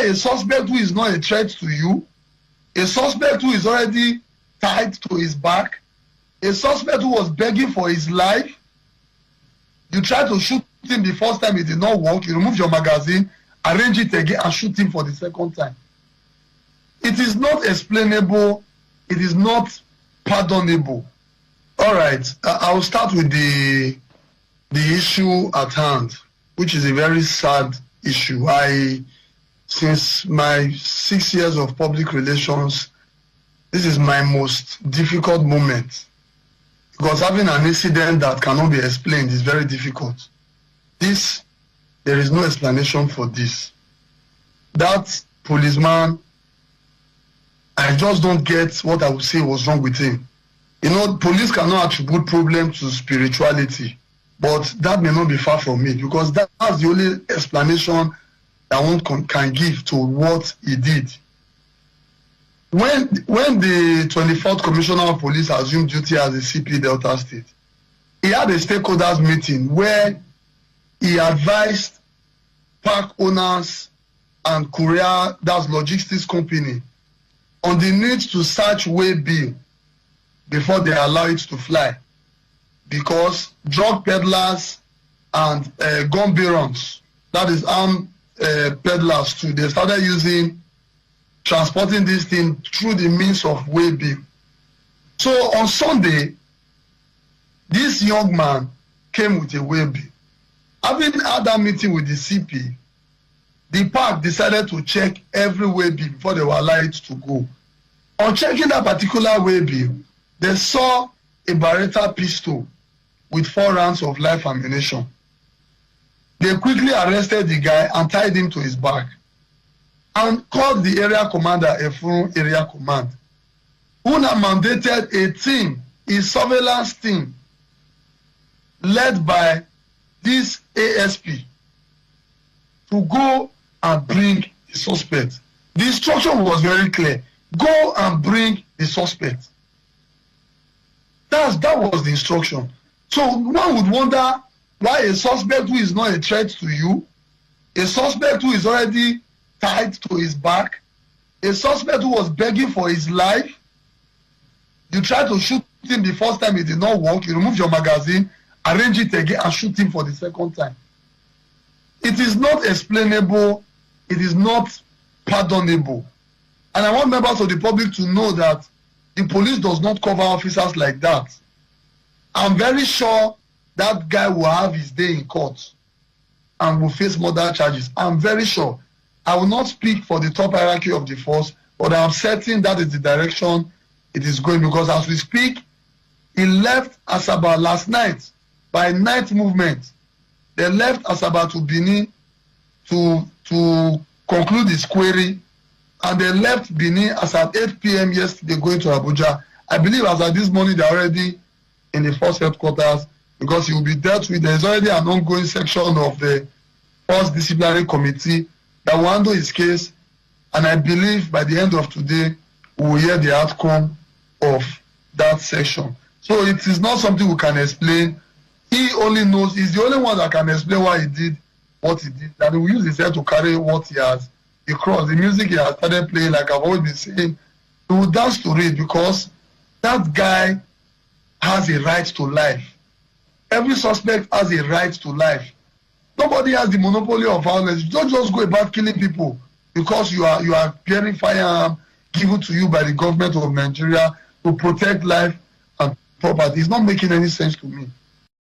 a suspect who is not a threat to you, a suspect who is already tied to his back, a suspect who was begging for his life, you try to shoot him the first time, it did not work, you remove your magazine, arrange it again and shoot him for the second time. It is not explainable, it is not pardonable. All right, I'll start with the issue at hand, which is a very sad issue. Since my 6 years of public relations, this is my most difficult moment, because having an incident that cannot be explained is very difficult. There is no explanation for this. That policeman, I just don't get what I would say was wrong with him. You know, police cannot attribute problem to spirituality, but that may not be far from it, because that's the only explanation that one can give to what he did. When the 24th Commissioner of Police assumed duty as the CP Delta State, he had a stakeholders meeting where he advised park owners and courier, that's logistics company, on the need to search way bill before they allow it to fly, because drug peddlers and gun barons, that is armed peddlers too, they started transporting this thing through the means of way bill. So on Sunday, this young man came with a way bill. Having had that meeting with the CP, the park decided to check every way bill before they were allowed to go. On checking that particular way bill, they saw a Beretta pistol with 4 rounds of live ammunition. They quickly arrested the guy and tied him to his back and called the area commander, Efurun Area Command, who now mandated a team, a surveillance team, led by this ASP, to go and bring the suspect. The instruction was very clear. Go and bring the suspect. That was the instruction. So one would wonder why a suspect who is not a threat to you, a suspect who is already tied to his back, a suspect who was begging for his life, you try to shoot him the first time, it did not work, you remove your magazine, arrange it again and shoot him for the second time. It is not explainable, it is not pardonable. And I want members of the public to know that the police does not cover officers like that. I'm very sure that guy will have his day in court and will face murder charges. I'm very sure. I will not speak for the top hierarchy of the force, but I'm certain that is the direction it is going, because as we speak, he left Asaba last night by night movement. They left Asaba to Benin to conclude his query, and they left Benin as at 8 p.m. yesterday going to Abuja. I believe as at this morning they're already in the force headquarters, because he will be dealt with. There's already an ongoing section of the Force Disciplinary Committee that will handle his case, and I believe by the end of today we will hear the outcome of that section. So it is not something we can explain. He only knows, he's the only one that can explain why he did what he did, and he will use his head to carry what he has. The music he has started playing, like I've always been saying, he will dance to it, because that guy has a right to life. Every suspect has a right to life. Nobody has the monopoly of violence. You don't just go about killing people because you are bearing firearm given to you by the government of Nigeria to protect life and property. It's not making any sense to me.